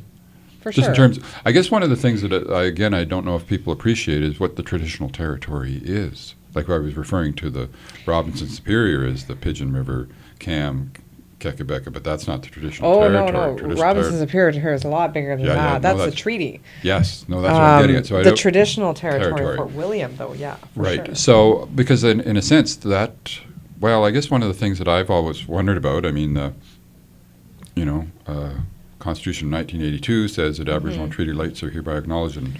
For just sure. in terms? I guess one of the things that I don't know if people appreciate is what the traditional territory is. Like I was referring to the Robinson Superior as the Pigeon River, Cam, Kekabeka, but that's not the traditional Oh, territory. no. Traditional Robinson terri- Superior is a lot bigger than Yeah, that. yeah, no, That's the that's- treaty. Yes, no, that's what I'm getting at. So I the don't- traditional territory, territory. of Fort William, though, yeah. For Right. Sure. So, because in a sense that, well, I guess one of the things that I've always wondered about, I mean, Constitution of 1982 says that Aboriginal and treaty rights are hereby acknowledged and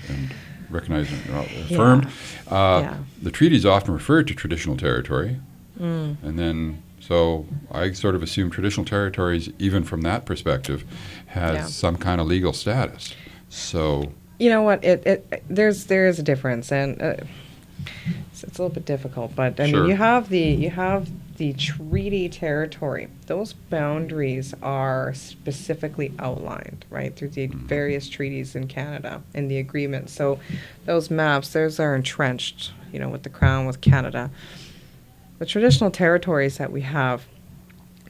recognized and affirmed. Yeah. The treaties often refer to traditional territory. And then, so I sort of assume traditional territories, even from that perspective, has Yeah. some kind of legal status. So, You know what? There is a difference, and it's a little bit difficult. But I Sure. mean, you have the treaty territory. Those boundaries are specifically outlined, right, through the various treaties in Canada and the agreements. So those maps, those are entrenched, with the Crown, with Canada. The traditional territories that we have,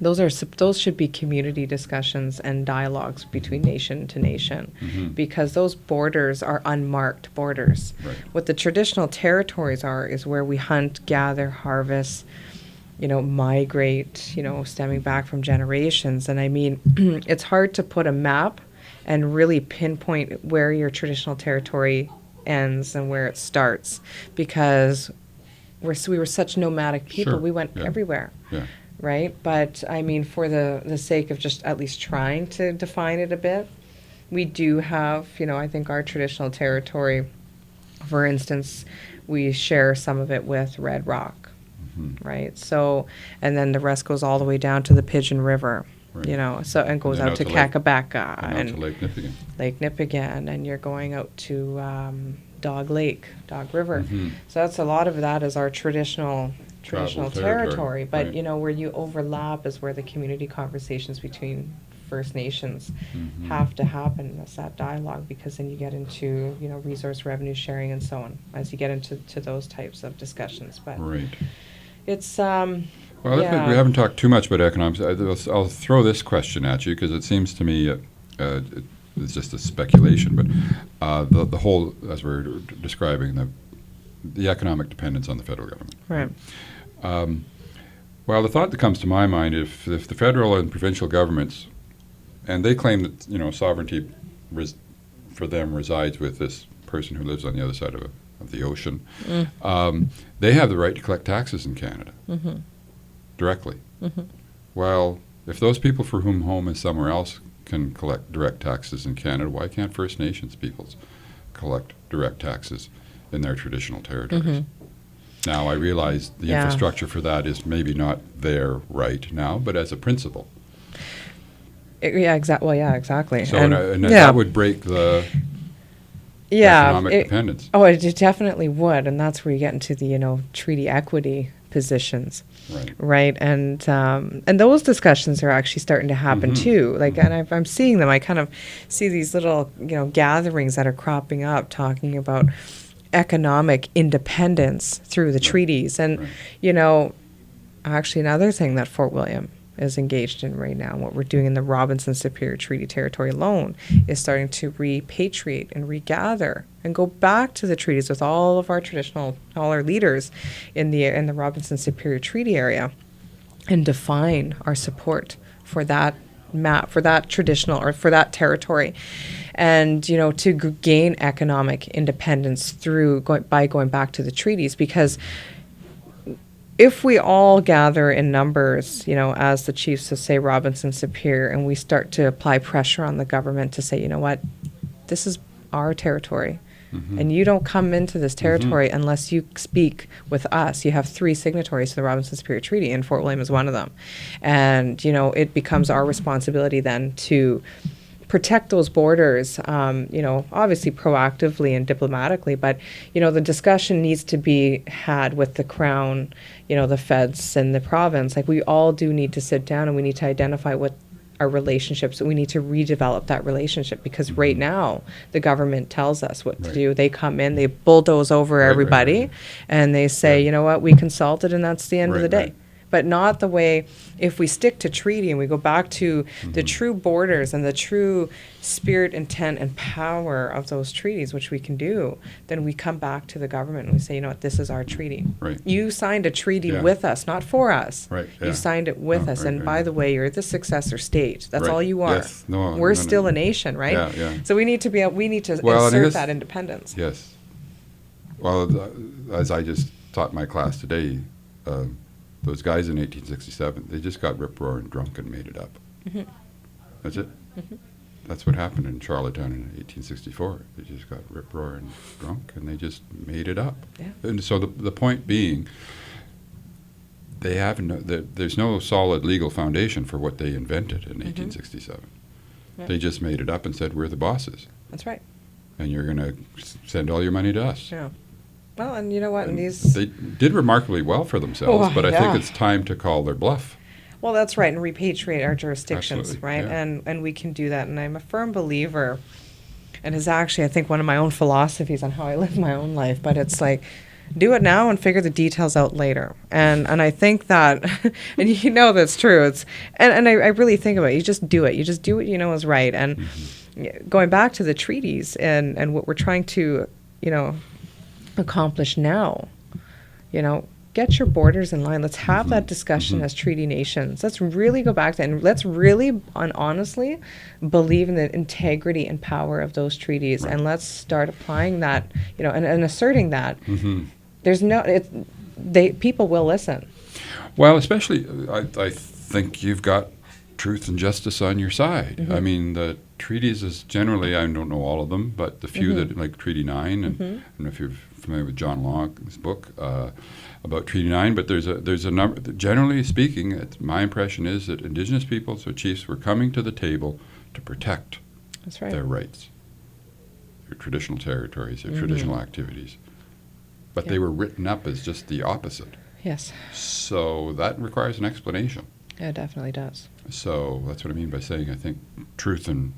those should be community discussions and dialogues between nation to nation, because those borders are unmarked borders. Right. What the traditional territories is where we hunt, gather, harvest, migrate, stemming back from generations. And I mean, it's hard to put a map and really pinpoint where your traditional territory ends and where it starts, because we were such nomadic people. Sure, We went yeah. everywhere. yeah. Right? But I mean, for the sake of just at least trying to define it a bit, we do have, I think our traditional territory, for instance, we share some of it with Red Rock, right? So, and then the rest goes all the way down to the Pigeon River, Right. So, and goes then out to Lake- Kakabeka And out to Lake Nipigon. Lake Nipigon, and you're going out to Dog Lake, Dog River. Mhm. So that's a lot of that is our traditional traditional Tribal territory, territory. But, right. you know, where you overlap is where the community conversations between First Nations have to happen. It's that dialogue, because then you get into, you know, resource revenue sharing and so on, as you get into those types of discussions. But Right. it's, Well, yeah. we haven't talked too much about economics. I'll throw this question at you because it seems to me it's just a speculation, but the whole, as we're describing, the economic dependence on the federal government. Right. Well, the thought that comes to my mind, if the federal and provincial governments, and they claim that, you know, sovereignty for them resides with this person who lives on the other side of the ocean, they have the right to collect taxes in Canada directly. Well, if those people for whom home is somewhere else can collect direct taxes in Canada, why can't First Nations peoples collect direct taxes in their traditional territories? Now, I realize the Yeah. infrastructure for that is maybe not there right now, but as a principle. Yeah, exactly. Well, yeah, exactly. So And, and yeah, that would break the economic dependence. Oh, it definitely would, and that's where you get into the, you know, treaty equity positions, Right. right? And those discussions are actually starting to happen too. Like, and I'm seeing them. I kind of see these little, you know, gatherings that are cropping up, talking about economic independence through the treaties, and Right. you know, actually another thing that Fort William is engaged in right now, what we're doing in the Robinson Superior Treaty Territory alone, is starting to repatriate and regather and go back to the treaties with all of our all our leaders in the Robinson Superior Treaty area, and define our support for that map, for that traditional, or for that territory, and, you know, to gain economic independence through by going back to the treaties. Because if we all gather in numbers, you know, as the chiefs of, say, Robinson Superior, and we start to apply pressure on the government to say, you know what, this is our territory, and you don't come into this territory unless you speak with us. You have 3 signatories to the Robinson Superior Treaty, and Fort William is one of them. And, you know, it becomes our responsibility then to protect those borders, you know, obviously proactively and diplomatically, but, you know, the discussion needs to be had with the Crown, you know, the feds and the province. Like, we all do need to sit down, and we need to identify what our relationships, we need to redevelop that relationship, because right now the government tells us what to Right. do. They come in, they bulldoze over Right, everybody, right. and they say, Yeah. you know what, we consulted, and that's the end of Right, the day. right. But not the way, if we stick to treaty and we go back to the true borders and the true spirit, intent, and power of those treaties, which we can do, then we come back to the government and we say, you know what, this is our treaty. Right. You signed a treaty Yeah. with us, not for us. Right, You yeah. signed it with Oh, us. right, And right, by right. the way, you're the successor state. That's Right. all you are. Yes. No, We're no, still no. a nation, right? Yeah, yeah. So we need to Well, and I insert guess- that independence. Yes. Well, as I just taught my class today, those guys in 1867, they just got rip-roaring drunk and made it up. That's it. That's what happened in Charlottetown in 1864. They just got rip-roaring drunk and they just made it up. Yeah. And so the point being, they have there's no solid legal foundation for what they invented in 1867. Yeah. They just made it up and said, we're the bosses, That's right. and you're going to send all your money to us. Yeah. Well, and you know what? And And these. they did remarkably well for themselves, Oh, but I yeah. think it's time to call their bluff. Well, that's right, and repatriate our jurisdictions, Absolutely, right? yeah. And we can do that. And I'm a firm believer, and is actually, I think, one of my own philosophies on how I live my own life. But it's like, do it now and figure the details out later. And I think that, and you know that's true. It's and I really think about it. You just do it. You just do what you know is right. And going back to the treaties and what we're trying to, you know, accomplish now, you know, get your borders in line. Let's have that discussion as treaty nations. Let's really go back to and let's really honestly believe in the integrity and power of those treaties, and let's start applying that, you know, and asserting that. There's no, people will listen. Well, especially, I think you've got truth and justice on your side. I mean, the treaties is generally, I don't know all of them, but the few that, like Treaty 9, and I don't know if you're familiar with John Locke's book about Treaty 9, but there's a number, generally speaking, my impression is that Indigenous peoples or chiefs were coming to the table to protect That's right. their rights, their traditional territories, their traditional activities. But they were written up as just the opposite. Yes. So that requires an explanation. Yeah, it definitely does. So that's what I mean by saying I think truth and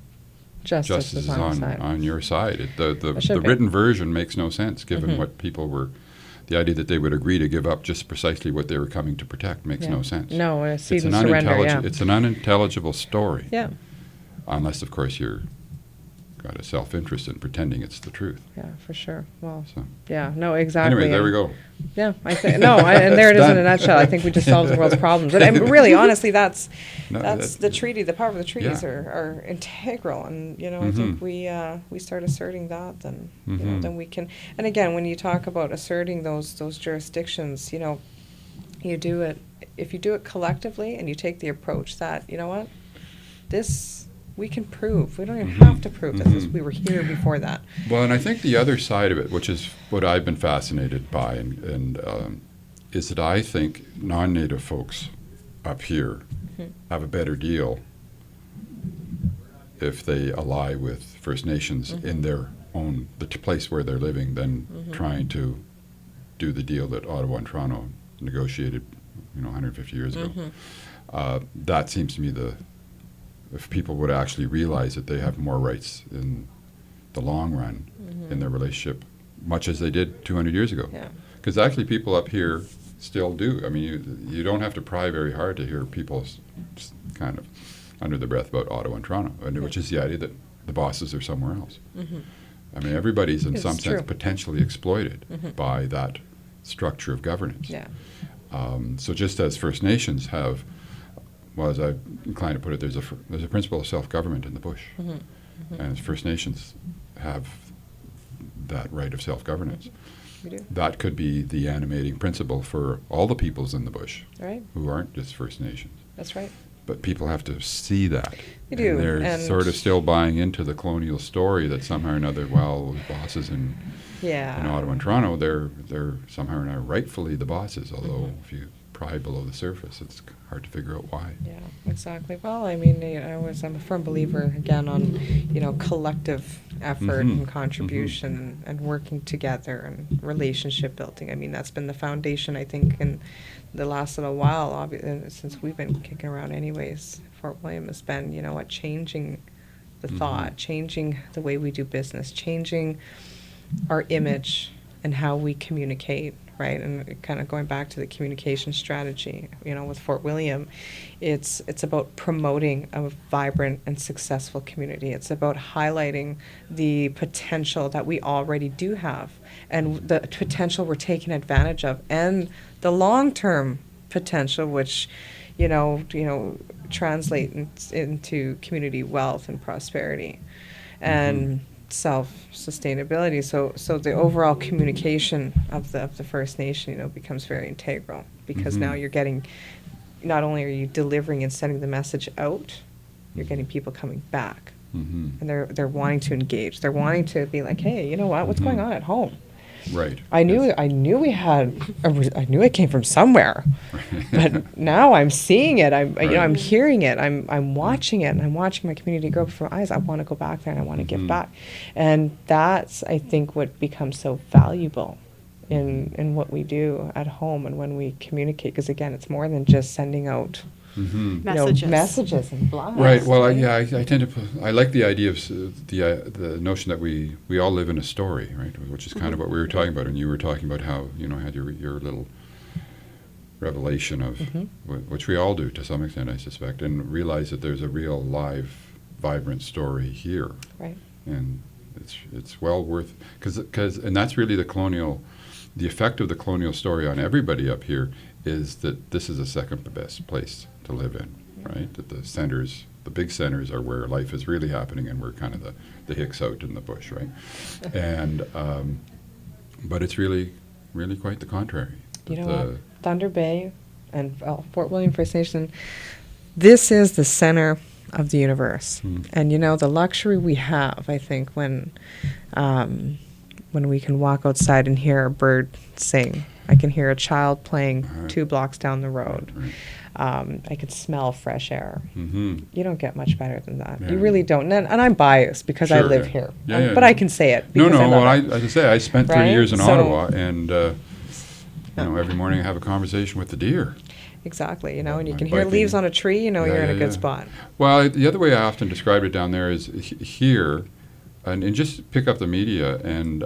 Justice justice is on, the side. on your side. It should The be. written version makes no sense given what people were. The idea that they would agree to give up just precisely what they were coming to protect makes Yeah. no sense. No, a cede It's and an surrender, yeah. It's an unintelligible story. Yeah, Unless, of course, you're got a self-interest in pretending it's the truth. yeah, for sure. Well, So yeah, no, exactly. anyway, there we And- go. Yeah, I think no, and there it is in a nutshell. I think we just solved the world's problems. And really, honestly, that's the treaty. The power of the treaties Yeah. are integral, and I think we start asserting that, then then we can. And again, when you talk about asserting those jurisdictions, you do it if you do it collectively, and you take the approach that this. We can prove. We don't even have to prove that we were here before that. Well, and I think the other side of it, which is what I've been fascinated by, and is that I think non-native folks up here have a better deal if they ally with First Nations in their own place where they're living than trying to do the deal that Ottawa and Toronto negotiated, 150 years ago. That seems to me if people would actually realize that they have more rights in the long run in their relationship, much as they did 200 years ago. Yeah. Because actually people up here still do. I mean, you don't have to pry very hard to hear people kind of under the breath about Ottawa and Toronto, which is the idea that the bosses are somewhere else. I mean, everybody's in It's some sense true. potentially exploited by that structure of governance. Yeah. So just as First Nations have, well, as I'm inclined to put it, there's a principle of self-government in the bush, and First Nations have that right of self-governance. We do. That could be the animating principle for all the peoples in the bush Right. who aren't just First Nations. That's right. But people have to see that. They do, And they're and- sort of still buying into the colonial story that somehow or another, well, the bosses in Yeah. Ottawa and Toronto, they're somehow or another rightfully the bosses, although if you pry below the surface, it's hard to figure out why. Yeah, exactly. Well, I mean, I'm a firm believer again on, collective effort and contribution and working together and relationship building. I mean, that's been the foundation, I think, in the last little while, since we've been kicking around anyways. Fort William has been, changing the thought, changing the way we do business, changing our image and how we communicate, right? And kind of going back to the communication strategy, with Fort William, it's about promoting a vibrant and successful community. It's about highlighting the potential that we already do have and the potential we're taking advantage of and the long-term potential, which, translate into community wealth and prosperity and self-sustainability. So the overall communication of the First Nation, becomes very integral because now you're getting, not only are you delivering and sending the message out, you're getting people coming back, and they're wanting to engage. They're wanting to be like, hey, you know what? What's going on at home? Right. I knew it came from somewhere, but now I'm seeing it. I'm hearing it. I'm watching it, and I'm watching my community grow before my eyes. I want to go back there and I want to give back, and that's, I think, what becomes so valuable in what we do at home and when we communicate. Because again, it's more than just sending out messages and blasts. Right. Well, I tend to. I like the idea of the notion that we all live in a story, right? Which is kind of what we were talking about, and you were talking about how had your little revelation of which we all do to some extent, I suspect, and realize that there's a real live, vibrant story here, Right. and it's well worth because and that's really the effect of the colonial story on everybody up here is that this is the second best place to live in, right? That the big centers are where life is really happening, and we're kind of the hicks out in the bush, right? And but it's really, really quite the contrary. You know what? Thunder Bay and Fort William First Nation, this is the center of the universe. And the luxury we have, I think, when we can walk outside and hear a bird sing. I can hear a child playing 2 blocks down the road. Right. I can smell fresh air. Mm-hmm. You don't get much better than that. Yeah. You really don't. And I'm biased because I Sure, live yeah. here. Yeah, But I can say it because I love it. As I say, I spent 30 Right? years in So- Ottawa, and You know, every morning I have a conversation with the deer. Exactly, you know, and you I'm can hear biking. leaves on a tree, you know Yeah, you're in a yeah, good yeah. spot. Well, the other way I often describe it down there is here, and just pick up the media and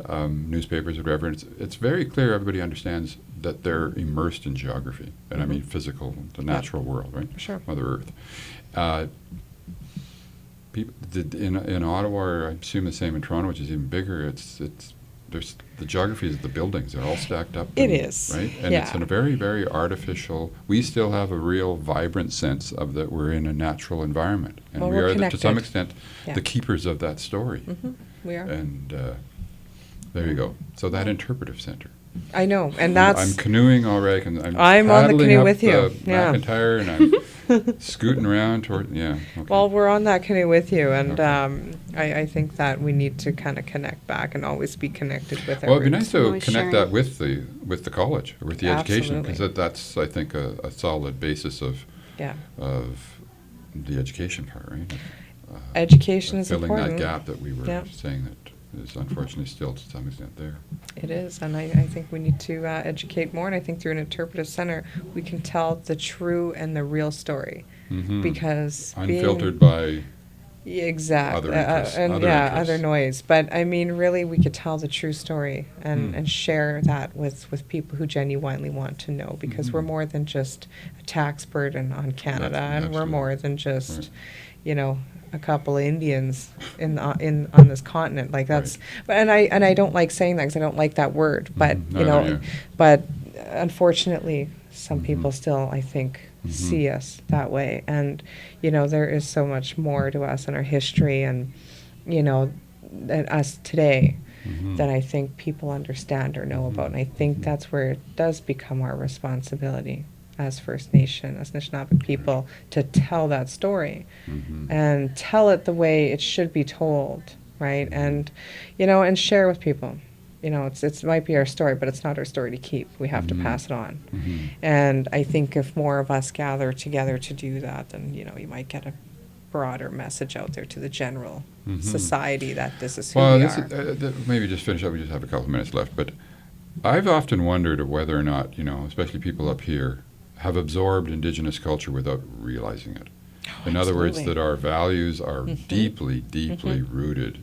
newspapers or whatever. It's very clear everybody understands that they're immersed in geography, and I mean physical, the natural world, right? Sure. Mother Earth. People in Ottawa, or I assume the same in Toronto, which is even bigger. There's the geography of the buildings. They're all stacked up. It is, right, and yeah. it's in a very, very artificial. We still have a real vibrant sense of that we're in a natural environment, and Well, we we're are to some connected. extent Yeah. the keepers of that story. We are. And there you go. So that interpretive center. I know, and I'm that's canoeing already. I'm I'm on the paddling canoe up with you. the Yeah. McIntyre, and I'm scooting around toward. Yeah. Okay. well, we're on that canoe with you, and Okay. I think that we need to kind of connect back and always be connected with our Well, it'd be roots. nice to Always connect sharing. that with the college, or with the education, because Absolutely. that's I think a solid basis of Yeah, the education part, right? education is filling important. that gap that we were Yeah. saying that is unfortunately still to some extent there. It is, and I think we need to educate more, and I think through an interpretive center we can tell the true and the real story, Mhm. because Unfiltered by exactly, Other interests, and other yeah, interests. other noise. But I mean, really, we could tell the true story and share that with people who genuinely want to know, because we're more than just a tax burden on Canada, That's- and we're absolutely. more than just, Right. you know, a couple of Indians on this continent. Like that's, but and I don't like saying that because I don't like that word. But Mhm. you Neither know, do you. but unfortunately, some Mhm. people still, I think, Mhm. see us that way. And you know, there is so much more to us and our history, and you know, than us today Mhm. that I think people understand or know about. And I think that's where it does become our responsibility as First Nation, as Anishinaabe people, to tell that story Mhm. and tell it the way it should be told, right? And you know, and share with people. You know, it might be our story, but it's not our story to keep. We have to Mhm. pass it on. Mhm. And I think if more of us gather together to do that, then you know, you might get a broader message out there to the general Mhm. society that this is who Well, we this are. maybe just finish up. We just have a couple of minutes left, but I've often wondered whether or not, you know, especially people up here, have absorbed Indigenous culture without realizing it. In other words, absolutely. that our values are Mhm. deeply, deeply rooted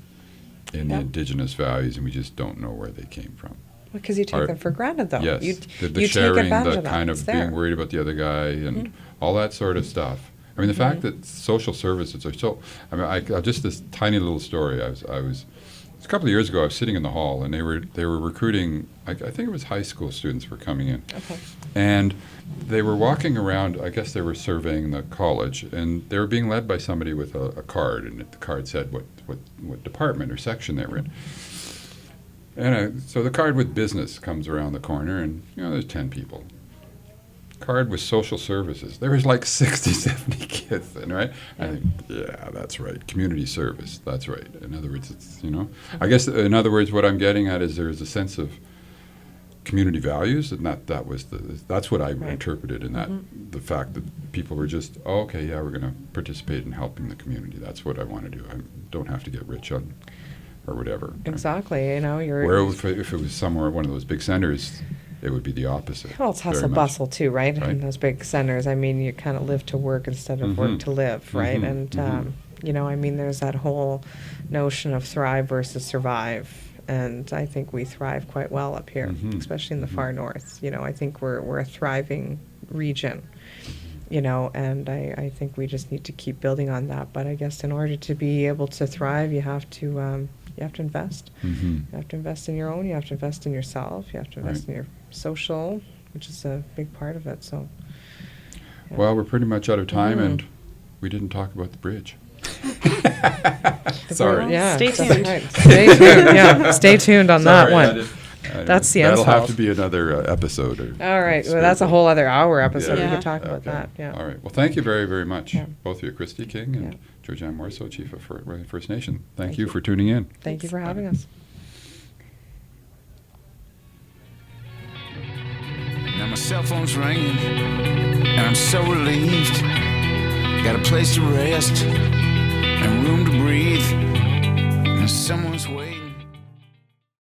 in the Yep. Indigenous values, and we just don't know where they came from. Because you take Our- them for granted, though. Yes, You, the you sharing, take advantage the of that. kind It's of there. being worried about the other guy, and all that sort of stuff. I mean, the fact that social services are so. I mean, I just this tiny little story. I was a couple of years ago. I was sitting in the hall, and they were recruiting. I think it was high school students were coming in, Okay. and they were walking around. I guess they were surveying the college, and they were being led by somebody with a card, and the card said what department or section they were in. And so the card with business comes around the corner, and you know there's 10 people. Card with social services. There was like 60, 70 kids then, right? I think, yeah, that's right. Community service, that's right. In other words, it's, you know, I guess in other words, what I'm getting at is there's a sense of community values, and that's what I Right. interpreted in that, the fact that people were just, oh, okay, yeah, we're going to participate in helping the community. That's what I want to do. I don't have to get rich on, or whatever. Exactly. You know, you're. Where if it was somewhere, one of those big centers, it would be the opposite. Well, it's very hustle much. bustle too, right? Right. In those big centers, I mean, you kind of live to work instead of work Mhm. to live, right? Mhm. And Mhm. you know, I mean, there's that whole notion of thrive versus survive, and I think we thrive quite well up here, Mhm. especially in the Mhm. far north. You know, I think we're a thriving region. You know, and I think we just need to keep building on that. But I guess in order to be able to thrive, you have to invest. Mhm. You have to invest in your own. You have to invest in yourself. You have to invest Right. in your social, which is a big part of it. So, yeah. Well, we're pretty much out of time, Mhm. and we didn't talk about the bridge. The Sorry. bird- Yeah. Stay that's tuned. right. Stay tuned. Yeah. Stay tuned on that Sorry, one. That's the That'll have insult. to be another episode. All right. Well, that's a whole other hour episode. Yeah. We could talk about Okay. that. Yeah. All right. Well, thank you very, very much, Yeah. both of you, Christy King and Yeah. Georgianne Morso, Chief of First Nation. Thank Thank you you. for tuning in. Thank you for having us. Now my cell phone's ringing, and I'm so relieved. Got a place to rest, and room to breathe, and someone's waiting.